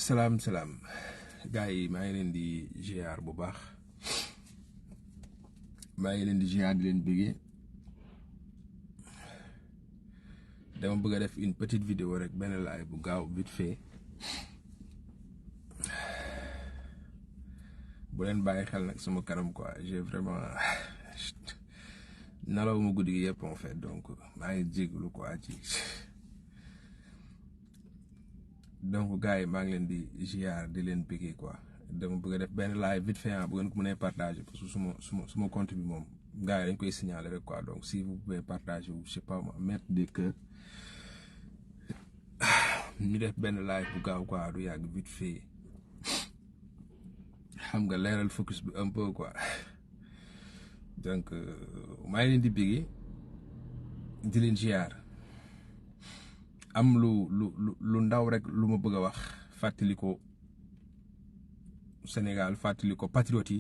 salaam gars yi maa ngi leen di ziar bu baax maa ngi leen di ziar di leen bëggee dama bëgg a def une petite vidéo rek benn live bu gaaw vite fait bu leen bàyyi xel nag sama kanam quoi j'ai vraiment nalaw ma guddi gi yëpp en fait donc maa ngi jéglu quoi ci donc gars yi maa ngi leen di ziar di leen bëggee quoi dama bëgg a def benn live vite fait bu ngeen ko mënee partager parce que suma compte bi moom gars yi dañ koy signaler rek quoi donc si vous pouvez partager je sais pas moi mettre des cœurs ñu def benn live bu gaaw quoi du yàgg vite fait xam nga leeral focus bi un peu quoi donc maa ngi leen di bëggee di leen ziar am lu ndaw rek lu ma bëgg a wax fàttali ko Sénégal fàttali ko patriote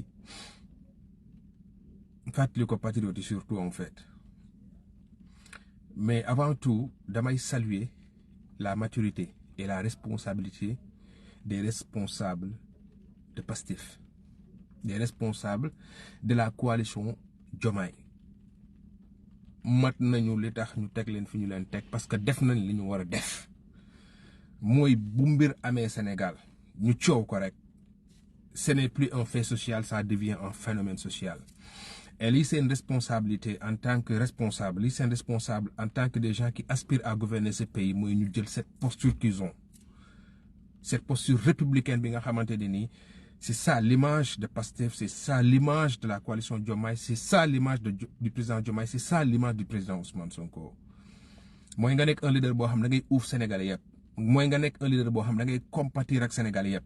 yi surtout en fait mais avant tout damay saluer la maturité et la responsabilité des responsables de Pastef, des responsables de la coalition Diomaye. Mat nañu li tax ñu teg leen fi ñu leen teg parce que def nañ li ñu war a def mooy bu mbir amee Sénégal ñu coow ko rek ce n'est plus un fait social, ça devient un phénomène social. Et lii c'est une responsabilité en tant que responsable, lii c'est responsable en tant que des gens qui aspirent à gouverner ce pays mooy ñu jël cette posture qu'ils ont, cette posture républicaine bi nga xamante ne nii c'est ça l'image de Pastef, c'est ça l'image de la coalition Diomaye, c'est ça l'image du président Diomaye, c'est ça l'image du président Ousmane Sonko. mooy nga nekk un leader boo xam da ngay uuf Sénégalais yëpp, mooy nga nekk un leader boo xam da ngay compatir ak Sénégalais yëpp,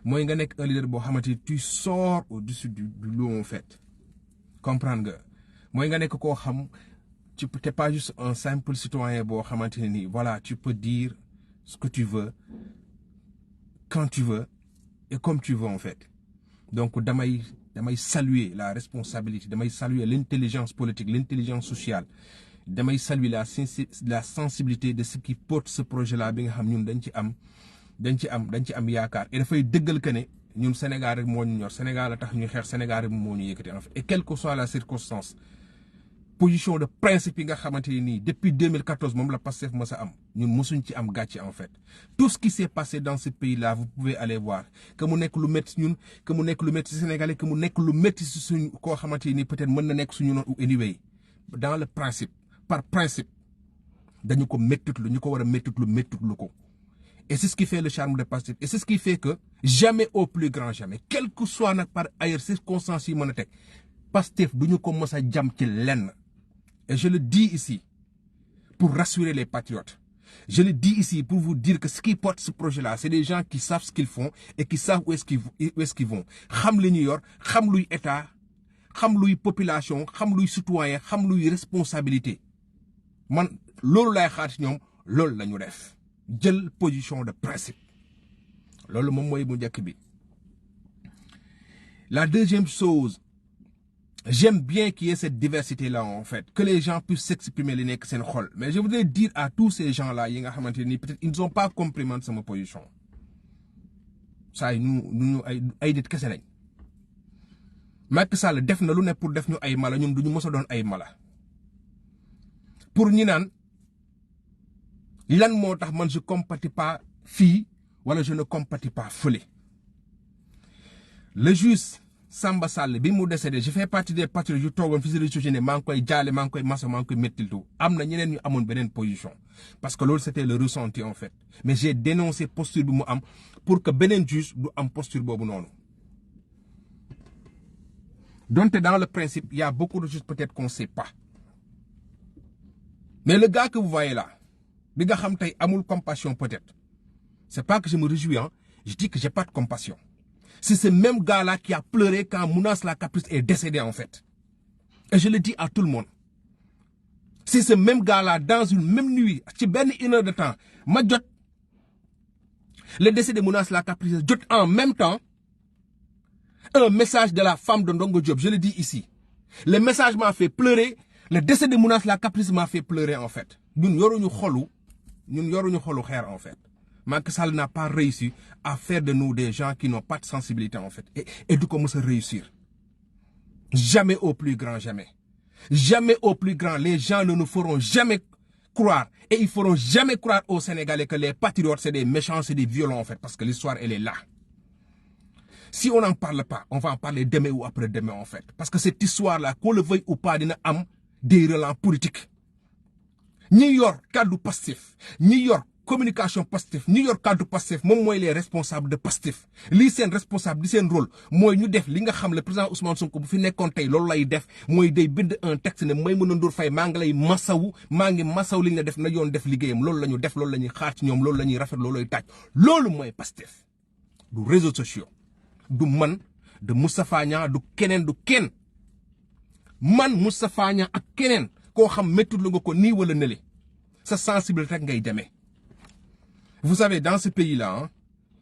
mooy nga nekk un leader boo xamante tu sors au-dessus du lot en fait. Comprendre nga mooy nga nekk koo xam tu n'es pas juste un simple citoyen boo xamante ne nii voilà tu peux dire ce que tu veux quand tu veux et comme tu veux en fait. Donc damay saluer la responsabilité, damay saluer l'intelligence politique, l'intelligence sociale, damay saluer la sensibilité de ceux qui portent ce projet là bi nga xam ñun dañ ci am yaakaar et dafay dëggal que ne ñun Sénégal rek moo ñu ñor, Sénégal la tax ñu xeex, Sénégal rek moo ñu yëkkati en fait. Et quelle que soit la circonstance, position de principe yi nga xamante ni nii depuis 2014 moom la Pastef mës a am ñun mësuñ ci am gàcce en fait. Tout ce qui s'est passé dans ce pays là vous pouvez aller voir que mu nekk lu métti ñun, que mu nekk lu métti Sénégalais, que mu nekk lu métti si suñ koo xamante ni peut-être mën na nekk suñu noonu anyway. Dans le principe, par principe dañu ko méttitlu, ñu ko war a méttitlu ko. Et c'est ce qui fait le charme de Pastef. Et c'est ce qui fait que jamais au plus grand jamais, quel que soit nag par ailleurs circonstances yi mën a teg, Pastef du ñu ko mës a jam ci lenn. Et je le dis ici pour rassurer les patriotes. Je le dis ici pour vous dire que ce qui porte ce projet-là, c'est des gens qui savent ce qu'ils font et qui savent où est-ce qu'ils vont. Xam li ñu yor, xam luy état, xam luy population, xam luy citoyen, xam luy responsabilité. Man loolu lay xaar ci ñoom, loolu la ñu def. Jël position de principe. Loolu moom mooy bu njëkk bi. La deuxième chose, j'aime bien qu'il y ait cette diversité-là en fait, que les gens puissent s'exprimer li nekk seen xol. Mais je voudrais dire à tous ces gens-là yi nga xamante ni peut-être ils n'ont pas compris man sama position. Ça yi ñu ay nit kese lañ. Macky Sall def na lu ne pour def ñu ay mala, ñun duñu mës a doon ay mala. Pour ñi naan lan moo tax man je compatis pas fii wala je ne compatis pas fële. Le juge Samba Sall bi mu décédé, je fais partie des patriotes yu toogoon fi si réseaux sociaux ne maa ngi koy jaale, maa ngi koy masa, maa ngi koy mettiltu. Am na ñeneen ñu amoon beneen position parce que loolu c'était le ressenti en fait. Mais j'ai dénoncé posture bi mu am pour que beneen juge du am posture boobu noonu. Donc dans le principe, il y a beaucoup de choses peut-être qu'on ne sait pas. Mais le gars que vous voyez là, bi nga xam tey amul compassion peut-être, c'est pas que je me réjouis, hein, je dis que j'ai pas de compassion. C'est ce même gars-là qui a pleuré quand Mounas la Caprice est décédé en fait. Et je le dis à tout le monde. C'est ce même gars-là dans une même nuit, ci benn une heure de temps, ma jot le décès de Mounas la Caprice, jot en même temps un message de la femme de Ndongo Diop, je le dis ici. Le message m'a fait pleurer, le décès de Mounas la Caprice m'a fait pleurer en fait. Ñun yoruñu xolu xeer en fait. Macky Sall n'a pas réussi à faire de nous des gens qui n'ont pas de sensibilité en fait et du coup se réussir. Jamais au plus grand, jamais. Jamais au plus grand, les gens ne nous feront jamais croire et ils feront jamais croire aux Sénégalais que les patriotes c'est des méchants, c'est des violents en fait, parce que l'histoire elle est là. Si on n'en parle pas, on va en parler demain ou après-demain en fait, parce que cette histoire-là, qu'on le veuille ou pas, dina am des relents politiques. Ñi yor kaddu Pastef, ñi yor communication Pastef, ñi yor kaddu Pastef, moom mooy les responsables de Pastef. Lii seen responsable di seen rôle mooy ñu def li nga xam le président Ousmane Sonko bu fi nekkoon tey loolu lay def mooy day bind un texte ne Maïmouna Ndour Faye maa ngi lay masawu maa ngi masaw li nga def na yoon def liggéeyam loolu la ñu def loolu la ñuy xaar ci ñoom loolu la ñuy rafet loolu lay taaj loolu mooy Pastef du réseaux sociaux du man de Moustapha Niang du keneen du kenn man Moustapha Niang ak keneen koo xam méttul la nga ko nii wala nële sa sensibilité rek ngay demee. Vous savez, dans ce pays-là, hein,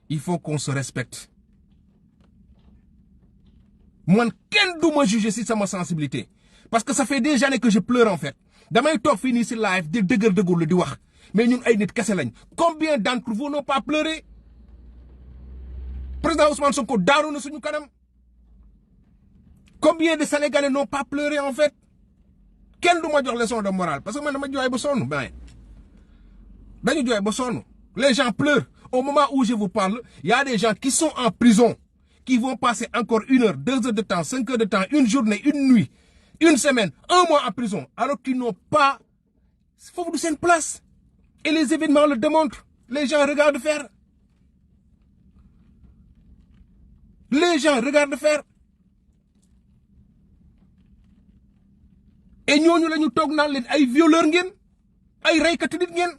il faut qu'on se respecte. Moi, ken du me juger si c'est ma sensibilité. Parce que ça fait des années que je pleure en fait. Damay toog fii nii si live di dëgër dëgër la di wax mais ñun ay nit kese lañ. Combien d'entre vous n'ont pas pleuré? Président Ousmane Sonko daaru na suñu kanam. Combien de Sénégalais n'ont pas pleuré en fait? Kenn du ma jox leçon de morale parce que man dama jooy ba sonn ben dañu jooy ba sonn. Les gens pleurent. Au moment où je vous parle, il y a des gens qui sont en prison, qui vont passer encore 1 heure, 2 heures de temps, 5 heures de temps, une journée, une nuit, une semaine, 1 mois en prison, alors qu'ils n'ont pas... Il faut vous une place. Et les événements le démontrent. Les gens regardent faire. Les gens regardent faire. Et ñooñu lañu toog naan leen ay violeurs ngeen, ay reykatu nit ngeen.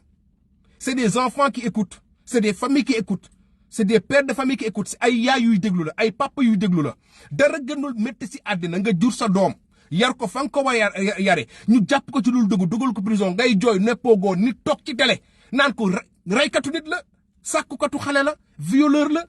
C'est des enfants qui écoutent, c'est des familles qui écoutent, c'est des pères de famille qui écoutent, ay yaay yuy déglu la ay papa yuy déglu la dara gënul métti si àddina nga jur sa doom yar ko fa nga ko war yare ñu jàpp ko ci lul dëgg dugal ko prison ngay jooy neppoogoo nit toog ci télé naan ko reykatu nit la sàkkukatu xale la violeur la.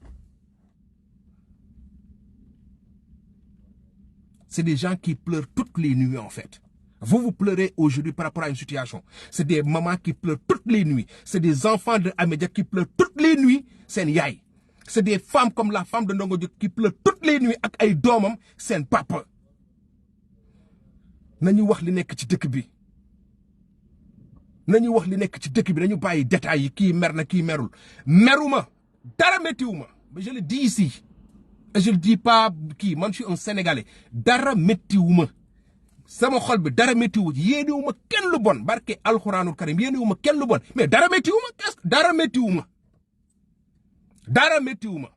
C'est des gens qui pleurent toutes les nuits en fait. Vous pleurez aujourd'hui par rapport à une situation. C'est des mamans qui pleurent toutes les nuits. C'est des enfants de Amédia qui pleurent toutes les nuits. C'est une yaay. C'est des femmes comme la femme de Ndongo Diop qui pleurent toutes les nuits ak ay doomam seen papa. Nañu wax li nekk ci dëkk bi. Nañu wax li nekk ci dëkk bi nañu bàyyi détails yi kii mer na kii merul. Meruma dara méttiwuma. Mais je le dis ici. Et je le dis pas kii man je suis un Sénégalais. Dara méttiwuma. Sama xol bi dara méttiwu yéenewuma kenn lu bon barke alxuraanul karim yéenewuma kenn lu bon mais dara méttiwuma dara méttiwuma dara méttiwuma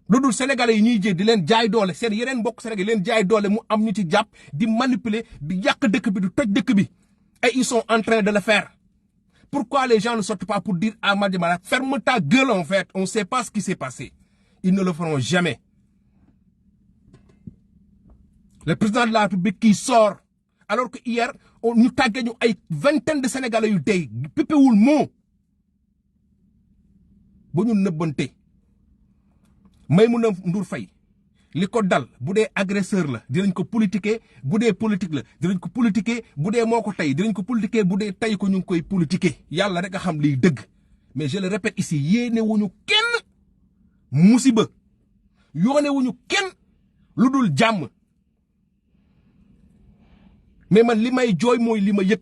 lu dul sénégalais yi ñuy jé di leen jaay doole seen yeneen mbokk sénégalais leen jaay doole mu am ñu ci jàpp di manipuler di yàq dëkk bi di toj dëkk bi et ils sont en train de le faire. Pourquoi les gens ne sortent pas pour dire à Madi Malak ferme ta gueule en fait on sait pas ce qui s'est passé. Ils ne le feront jamais. Le président de la République qui sort alors que hier ñu tàggee ñu ay vingtaine de Sénégalais yu dee pépéwul moo ba ñu nëbbante Maïmouna Ndour Faye li ko dal bu dee agresseur la dinañ ko politiquer bu dee politique la dinañ ko politiquer bu dee moo ko tey dinañ ko politiquer bu dee tey ko ñu ngi koy politiquer yàlla rek a xam liy dëgg mais je le répète ici yéene wuñu kenn musiba yoone wuñu kenn lu dul jàmm. Mais man li may jooy mooy li ma yëg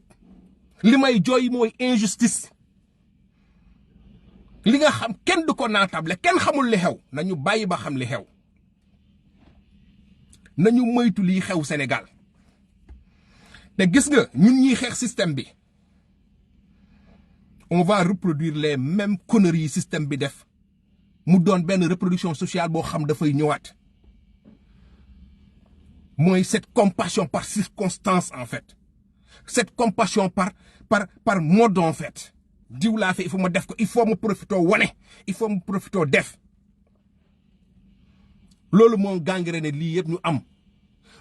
li may jooy mooy injustice li nga xam kenn du ko naatable kenn xamul li xew nañu bàyyi ba xam li xew nañu moytu liy xew Sénégal te gis nga ñun ñuy xeex système bi on va reproduire les mêmes conneries yi système bi def mu doon benn reproduction sociale boo xam dafay ñëwaat. Moi, cette compassion par circonstance, en fait. Cette compassion par mode, en fait. Diou la fait, il faut me def, il faut me profiter wane, il faut me profiter def. Lolu mo gangrène li yeb ñu am.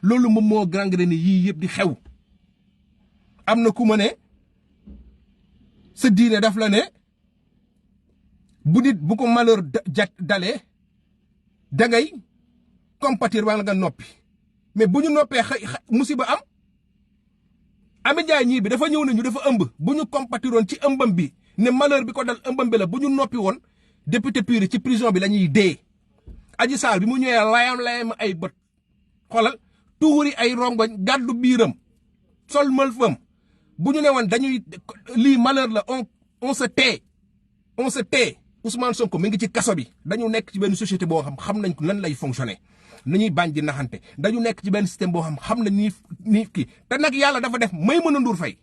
Lolu mo gangrène yi yeb di xew. Amna ku ma ne sa diine daf la ne bu nit bu ko malheur dalé da ngay compatir wala nga noppi. Mais bu ñu noppee musiba am Amy Ndiaye ñii bi dafa ñëw nañu dafa ëmb bu ñu compatiroon ci ëmbam bi ne malheur bi ko dal ëmbambe la bu ñu noppi woon député pur ci prison bi la ñuy dee. Adji Sarr bi mu ñëwee layam ay bët xoolal tuuri ay rongoñ gàddu biiram sol mal fam bu ñu ne woon dañuy lii malheur la on se tait Ousmane Sonko mi ngi ci kaso bi dañu nekk ci benn société boo xam nañ ko nan lay fonctionner nañuy bañ di naxante dañu nekk ci benn système boo xam nañ ni kii te nag yàlla dafa def Maïmouna Ndour Faye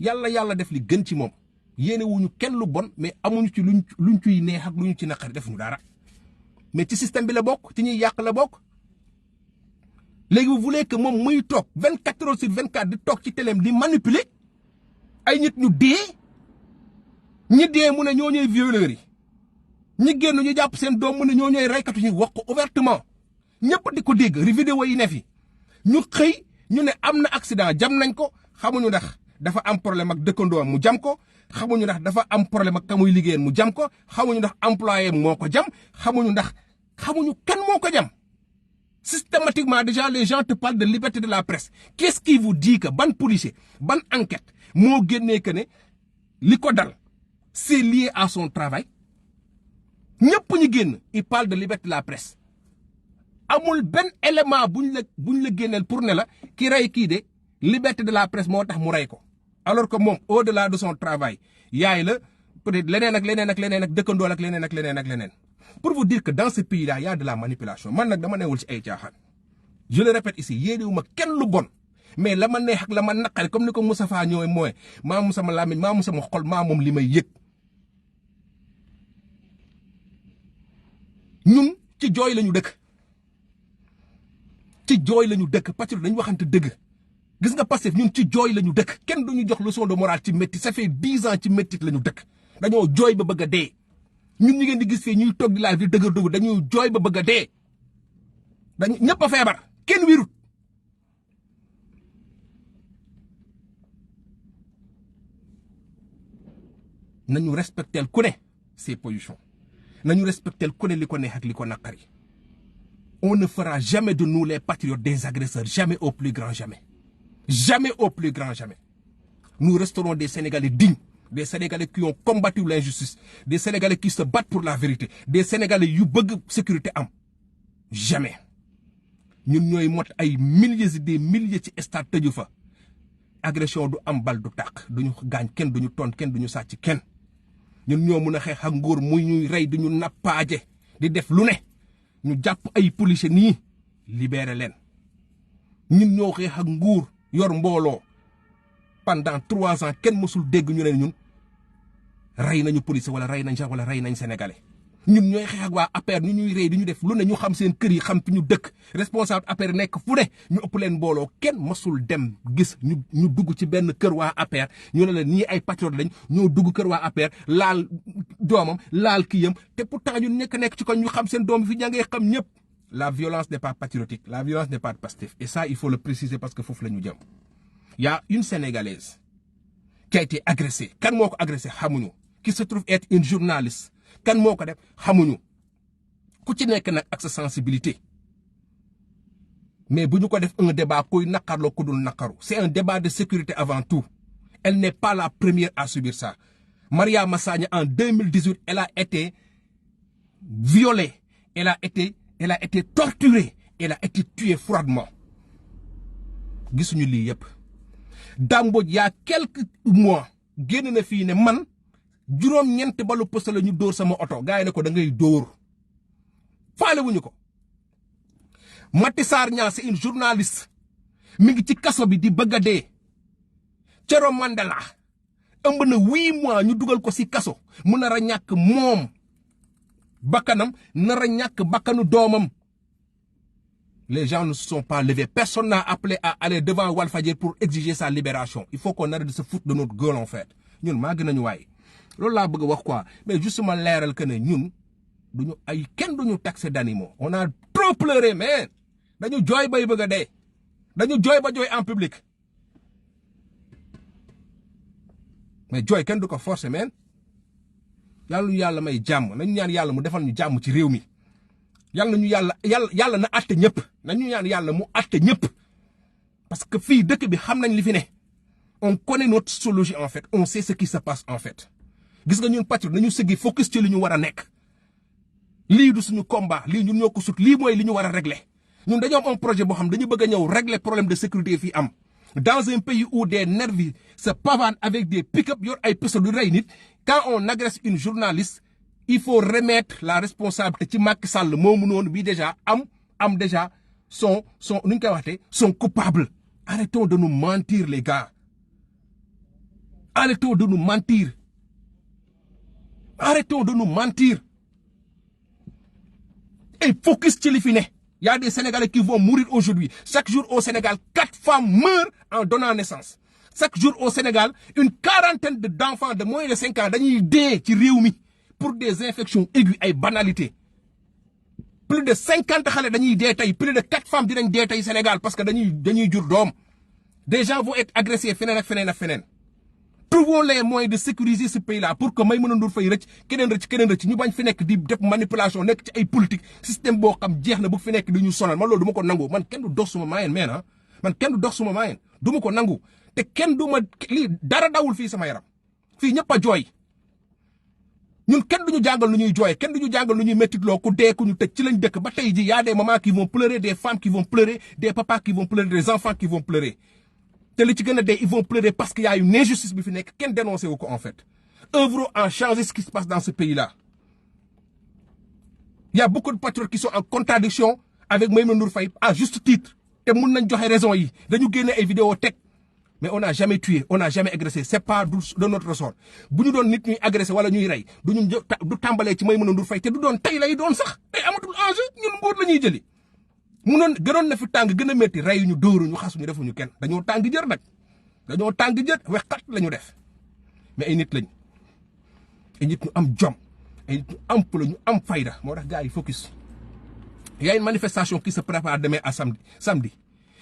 yàlla def li gën ci moom yéene wuñu kenn lu bon mais amuñu ci luñ ciy neex ak luñu ci naqari defuñu dara mais ci système bi la bokk ci ñuy yàq la bokk. léegi vous voulez que moom muy toog 24 heures sur 24 di toog ci téléem di manipuler ay nit ñu dee ñi dee mu ne ñoo ñooy violeurs yi ñi génn ñu jàpp seen doom mu ne ñoo ñooy reykatu ñu wax ko ouvertement ñëpp di ko dégg vidéo yi ne fi ñu xëy ñu ne am na accident jam nañ ko xamuñu ndax dafa am problème ak dëkkandoo mu jam ko xamuñu ndax dafa am problème ak ka muy liggéeyal mu jam ko xamuñu ndax employé moo ko jam xamuñu kan moo ko jam. Systématiquement, déjà, les gens te parlent de liberté de la presse. Qu'est-ce qui vous dit que ban policier, ban enquête, moo génnee que ne li ko dal c'est lié à son travail ñëpp ñu génn il parle de liberté de la presse amul benn élément buñ la génneel pour ne la ki rey kii de liberté de la presse moo tax mu rey ko alors que moom au-delà de son travail yaay la peut-être leneen ak dëkkandool ak leneen. Pour vous dire que dans ce pays-là, il y a de la manipulation. Man nak dama newul ci ay tiaxan. Je le répète ici, yéenewuma kenn lu bon. Mais la ma neex ak la ma naqari comme ni ko Moustapha ñëwee mooy maa mu sama làmmiñ maa mu sama xol maa moom li may yëg. ñun ci jooy lañu dëkk. ci jooy lañu dëkk patriote dañu waxante dëgg. Gis nga Pastef ñun ci jooy lañu dëkk. Kenn duñu jox leçon de morale ci métti ça fait 10 ans ci métti lañu dëkk. Dañoo jooy ba bëgg a dee. ñun ñi ngeen di gis fii ñuy toog di live di dëgër dugg dañuy jooy ba bëgg a dee dañu ñëpp a feebar kenn wirut nañu respectel ku ne ses positions nañu respectel ku ne li ko neex ak li ko naqari on ne fera jamais de nous les patriotes des agresseurs jamais au plus grand jamais nous resterons des Sénégalais dignes. Des Sénégalais qui ont combattu l'injustice, des Sénégalais qui se battent pour la vérité, des Sénégalais yu bëgg sécurité am jamais ñun ñooy mot ay milliers et des milliers ci stade tëju fa agression du am bal du tàq duñu gaañ kenn duñu ton kenn duñu sàcc kenn ñun ñoo mun a xeex ak nguur muy ñuy rey duñu nappaaje di def lu ne ñu jàpp ay policiers nii libéré leen ñun ñoo xeex ak nguur yor mbooloo pendant 3 ans kenn mësul dégg ñu ne ñun rey nañu police wala rey nañ sax wala rey nañ sénégalais ñun ñooy xeex ak waa APR ñu ñuy rey di ñu def lu ne ñu xam seen kër yi xam fi ñu dëkk responsable APR nekk fu ne ñu ëpp leen mbooloo kenn mësul dem gis ñu dugg ci benn kër waa APR ñu ne la ñii ay patriote lañ ñoo dugg kër waa APR laal doomam laal kiyam te pourtant ñun nekk ci kon ñu xam seen doom fi ña ngay xam ñëpp. La violence n'est pas patriotique la violence n'est pas de Pastef et ça il faut le préciser parce que foofu la ñu jëm. Il y a une Sénégalaise qui a été agressée. Kan moo ko agressé xamuñu qui se trouve être une journaliste kan moo ko def xamuñu ku ci nekk nag ak sa sensibilité mais bu ñu ko def un débat kuy naqarloo ku dul naqaru c'est un débat de sécurité avant tout elle n'est pas la première à subir ça. Mariama Sagna en 2018 elle a été violée elle a été torturée elle a été tuée froidement gisuñu lii yëpp. Dame Mbodj y a quelques mois génn na fii ne man juróom-ñeent balu poste la ñu dóor sama oto gars yi ne ko da ngay dóor faale wuñu ko. Mati Sarr Niang c'est une journaliste mi ngi ci kaso bi di bëgg a dee. Cero Mandela ëmb na 8 mois ñu dugal ko ci kaso mu nar a ñàkk moom bakkanam nar a ñàkk bakkanu doomam. Les gens ne se sont pas levés. Personne n'a appelé à aller devant Walfadjri pour exiger sa libération. Il faut qu'on arrête de se foutre de notre gueule en fait. Ñun maa gën a ñu waay loolu laa bëgg a wax quoi mais justement leeral que ne ñun duñu ay kenn duñu taxé d'animaux. On a trop pleuré mais dañu jooy bay bëgg a dee dañu jooy ba jooy en public mais jooy kenn du ko forcer mais yàlla may jàmm nañu ñaan yàlla mu defal ñu jàmm ci réew mi. yàlla na àtte ñëpp nañu ñaan yàlla mu àtte ñëpp parce que fii dëkk bi xam nañ li fi ne on connaît notre sociologie en fait on sait ce qui se passe en fait gis nga ñun patriote nañu sëggi focus ci li ñu war a nekk lii du suñu combat lii ñun ñoo ko sut lii mooy li ñu war a régler ñun dañoo am un projet boo xam dañu bëgg a ñëw régler problème de sécurité fii am dans un pays où des nervis se pavanent avec des pick-up yor ay pistolet du rey nit quand on agresse une journaliste il faut remettre la responsabilité ci Macky Sall moomu noonu bi déjà am déjà sont nu ñu koy waxee sont coupables. Arrêtons de nous mentir les gars arrêtons de nous mentir arrêtons de nous mentir et focus ci li fi ne. Il y a des Sénégalais qui vont mourir aujourd'hui. Chaque jour au Sénégal, 4 femmes meurent en donnant naissance. Chaque jour au Sénégal, une quarantaine d'enfants de moins de 5 ans dañuy dee ci réew mi pour des infections aiguës ay banalités. Plus de 50 xale dañuy dee tey plus de 4 femmes dinañ dee tey Sénégal parce que dañuy jur doom. Des gens vont être agressés feneen ak feneen ak feneen. Trouvons les moyens de sécuriser ce pays-là pour que Maïmouna Ndour Faye rëcc keneen rëcc ñu bañ fi nekk di def manipulation nekk ci ay politique système boo xam jeex na bu fi nekk di ñu sonal man loolu du ma ko nangu man kenn du dox suma maayen man kenn du dox suma maayen du ma ko nangu te kenn du ma lii dara dawul fii sama yaram fii ñëpp a jooy ñun kenn du ñu jàngal lu ñuy jooy kenn du ñu jàngal lu ñuy méttitloo ku dee ku ñu tëj ci lañ dëkk ba tey ji y a des mamans qui vont pleurer des femmes qui vont pleurer des papas qui vont pleurer des enfants qui vont pleurer. te li ci gën a dee ils vont pleurer parce qu'il y a une injustice bi fi nekk kenn dénoncé wu ko en fait œuvrons à changer ce qui se passe dans ce pays-là. Il y a beaucoup de patriotes qui sont en contradiction avec Maïmouna Ndour Faye à juste titre te mun nañ joxe raison yi dañu génne ay vidéo teg mais on n'a jamais tué on n'a jamais agressé c'est pas de notre ressort bu ñu doon nit ñuy agressé wala ñuy rey du tàmbalee ci Maïmouna Ndour Faye te du doon tey lay doon sax tey amatul enjeu ñun nguur la ñuy jëli. munoon gënoon na fi tàng gën a métti rey ñu dóoruñu xasuñu defuñu kenn dañoo tàng jër nag dañoo tàng jër wexxat la ñu def mais ay nit lañ ay nit ñu am jom ay nit ñu am fula ñu am fayda moo tax gars yi focus. Il y a une manifestation qui se prépare demain à samedi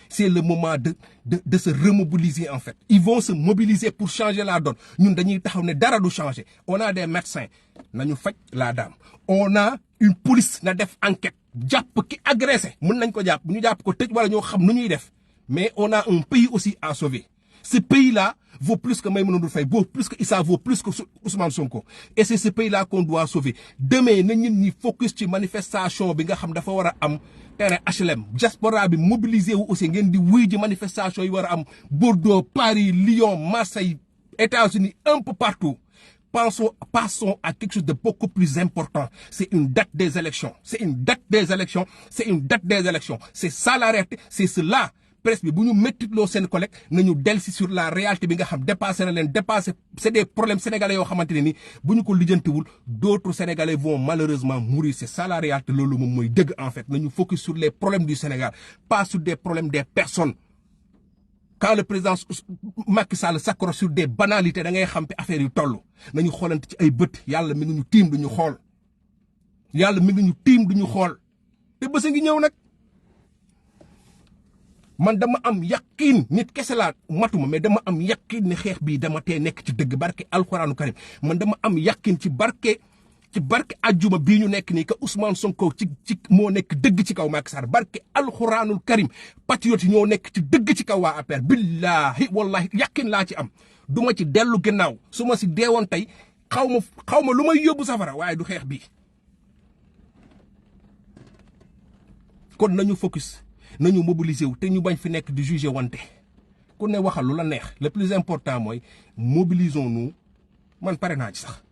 c'est le moment de se remobiliser en fait ils vont se mobiliser pour changer la donne ñun dañuy taxaw ne dara du changer on a des médecins nañu faj la dame on a une police na def enquête jàpp ki agressé mën nañ ko jàpp ñu jàpp ko tëj wala ñoo xam nu ñuy def mais on a un pays aussi à sauver ce pays-là vaut plus que Maïmouna Ndour Faye vaut plus que Issa vaut plus que Ousmane Sonko et c'est ce pays-là qu'on doit sauver demain na ñun ñi focus ci manifestation bi nga xam dafa war a am terrain HLM diaspora bi mobiliser wu aussi ngeen di wuy ji manifestation yi war a am Bordeaux Paris Lyon Marseille États-Unis un peu partout. Passons à quelque chose de beaucoup plus important. C'est une date des élections. C'est une date des élections. C'est une date des élections. C'est ça la réalité. C'est cela. Presse bi bu ñu méttitloo seen collègue nañu dellusi sur la réalité bi nga xam dépassé na leen dépassé c'est des problèmes sénégalais yoo xamante ne ni bu ñu ko lijjantiwul d'autres sénégalais vont malheureusement mourir. C'est ça la réalité loolu moom mooy dëgg en fait nañu focus sur les problèmes du Sénégal pas sur des problèmes des personnes. Quand le président Macky Sall s'accroche sur des banalités da ngay xam fi affaire yu toll nañu xoolante ci ay bët yàlla mi ngi ñu tiim duñu xool yàlla mi ngi ñu tiim duñu xool te bés a ngi ñëw nag man dama am yaqin nit kese laa matuma mais dama am yaqin ne xeex bii dama tee nekk ci dëgg barke alxuraanu karim man dama am yaqin ci barke ajjuma bii ñu nekk nii que Ousmane Sonko ci moo nekk dëgg ci kaw Macky Sall barke alxuraanul karim patriote yi ñoo nekk ci dëgg ci kaw waa APR billahi wallahi yaqin laa ci am du ma ci dellu ginnaaw su ma si deewoon tey xaw ma lu may yóbbu safara waaye du xeex bii kon nañu focus nañu mobiliser wu te ñu bañ fi nekk di juger wante ku ne waxal lu la neex le plus important mooy mobilisons-nous man pare naa ci sax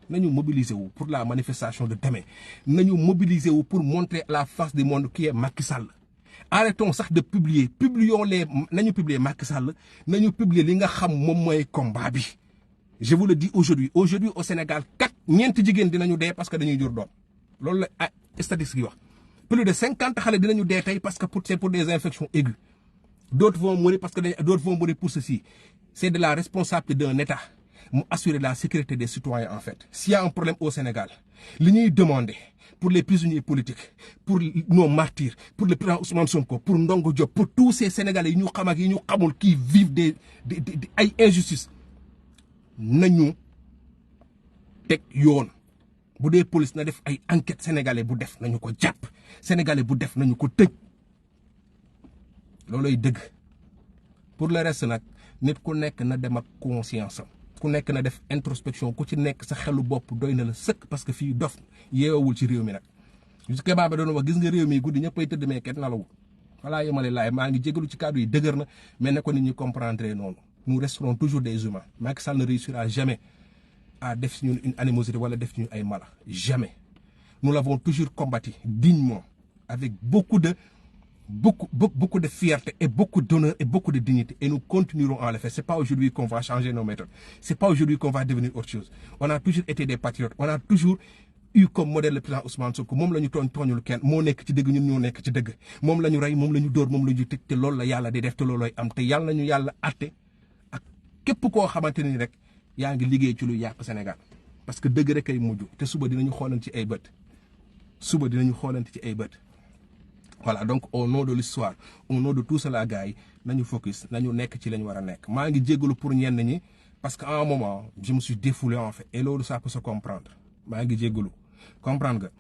nañu mobiliser wu pour la manifestation de demain nañu mobiliser wu pour montrer à la face du monde qui est Macky Sall arrêtons sax de publions nañu publier Macky Sall nañu publier li nga xam moom mooy combat bi je vous le dis aujourd'hui au Sénégal ñeenti jigéen dinañu dee parce que dañuy jur doom loolu la statistique yi wax plus de 50 xale dinañu dee tey parce que c'est pour des infections aiguës d'autres vont mourir parce que d'autres vont mourir pour ceci c'est de la responsabilité d'un État mu assurer la sécurité des citoyens en fait s'il y a un problème au Sénégal li ñuy demander pour les prisonniers politiques pour nos martyrs pour le président Ousmane Sonko pour Ndongo Diop pour tous ces Sénégalais yi ñu xam ak yi ñu xamul qui vivent des ay injustices nañu teg yoon bu dee police na def ay enquête sénégalais bu def nañu ko jàpp sénégalais bu def nañu ko tëj looloy dëgg pour le reste nag nit ku nekk na dem ak conscience am ku nekk na def introspection ku ci nekk sa xelu bopp doy na la sëkk parce que fii dof yeewul ci réew mi nag su Kéba ba doon wax gis nga réew mi guddi ñëppay tëdd mais kenn nalawul voilà yemale laay maa ngi jégalu ci kàddu yi dëgër na mais ne ko nit ñi comprendre noonu nous resterons toujours des humains Macky Sall ne réussira jamais à def ci ñun une animosité wala def ci ñun ay mala jamais nous l'avons toujours combattu dignement avec beaucoup de fierté et beaucoup d'honneur et beaucoup de dignité et nous continuerons à le faire. C'est pas aujourd'hui qu'on va changer nos méthodes. C'est pas aujourd'hui qu'on va devenir autre chose. On a toujours été des patriotes. On a toujours eu comme modèle le président Ousmane Sonko moom la ñu tooñul kenn moo nekk ci dëgg ñun ñoo nekk ci dëgg moom la ñu rey moom la ñu dóor moom la ñu tëj te loolu la yàlla di def te loolooy am te yàlla nañu yàlla àtte ak képp koo xamante ni rek yaa ngi liggéey ci lu yàq Sénégal parce que dëgg rek ay mujj te suba dinañu xoolante ci ay bët suba dinañu xoolante ci ay bët. Voilà donc au nom de l'histoire au nom de tout cela gars yi nañu focus nañu nekk ci lañu war a nekk maa ngi jégalu pour ñenn ñi parce que à un moment je me suis défoulé en fait et loolu ça peut se comprendre maa ngi jégalu comprendre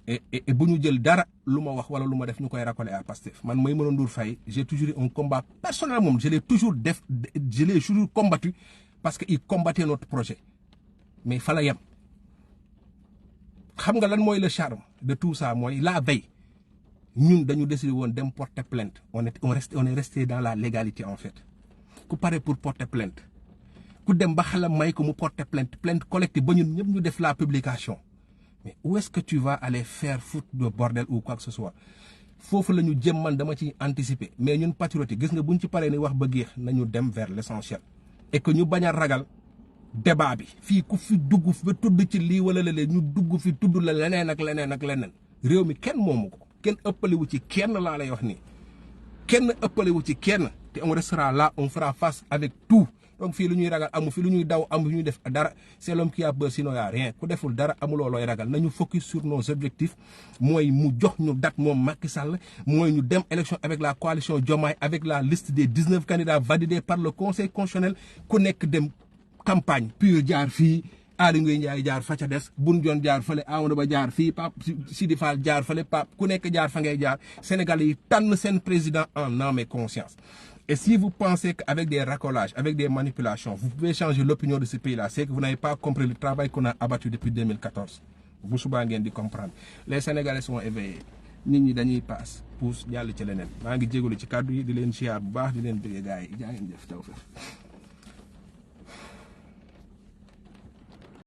nga et bu ñu jël dara lu ma wax wala lu ma def ñu koy racoler à Pastef man Maïmouna Ndour Faye j'ai toujours eu un combat personnel moom je l'ai toujours combattu parce que il combattait notre projet mais fa la yem xam nga lan mooy le charme de tout ça mooy la veille ñun dañu décidé woon dem porter plainte on est resté dans la légalité en fait ku pare pour porter plainte ku dem ba xelam may ko mu porter plainte collective ba ñun ñëpp ñu def la publication mais où est-ce que tu vas aller faire foutre de bordel ou quoi que ce soit foofu la ñu jëm man dama ci anticiper mais ñun patriote gis nga buñ ci paree ni wax ba géex nañu dem vers l'essentiel et que ñu bañ a ragal débat bi fii ku fi dugg ba tudd ci lii wala la ñu dugg fi tudd la leneen ak leneen réew mi kenn moomu ko kenn ëppalewu ci kenn laa lay wax nii kenn ëppalewu ci kenn te on restera là on fera face avec tout donc fii lu ñuy ragal amu fi lu ñuy daw amu fi ñuy def dara c'est l'homme qui a peur sinon y a rien ku deful dara amuloo looy ragal nañu focus sur nos objectifs mooy mu jox ñu date moom Macky Sall mooy ñu dem élection avec la coalition Diomaye avec la liste des 19 candidats validés par le conseil constitutionnel ku nekk dem campagne pur jaar fii Aly Ngouille Ndiaye jaar fa ca des Boun Dionne jaar fale Amadou Ba jaar fii Pape Sidi Fall jaar fale Pape ku nekk jaar fa ngay jaar Sénégalais yi tànn seen président en âme et conscience. Et si vous pensez qu'avec des racolages, avec des manipulations, vous pouvez changer l'opinion de ce pays-là, c'est que vous n'avez pas compris le travail qu'on a abattu depuis 2014. bu subaa ngeen di comprendre les Sénégalais sont éveillés nit ñi dañuy paas pousse jàll ci leneen maa ngi jégalu ci kàddu yi di leen siyaar bu baax di leen bëgg gars yi jaa ngeen jëf taw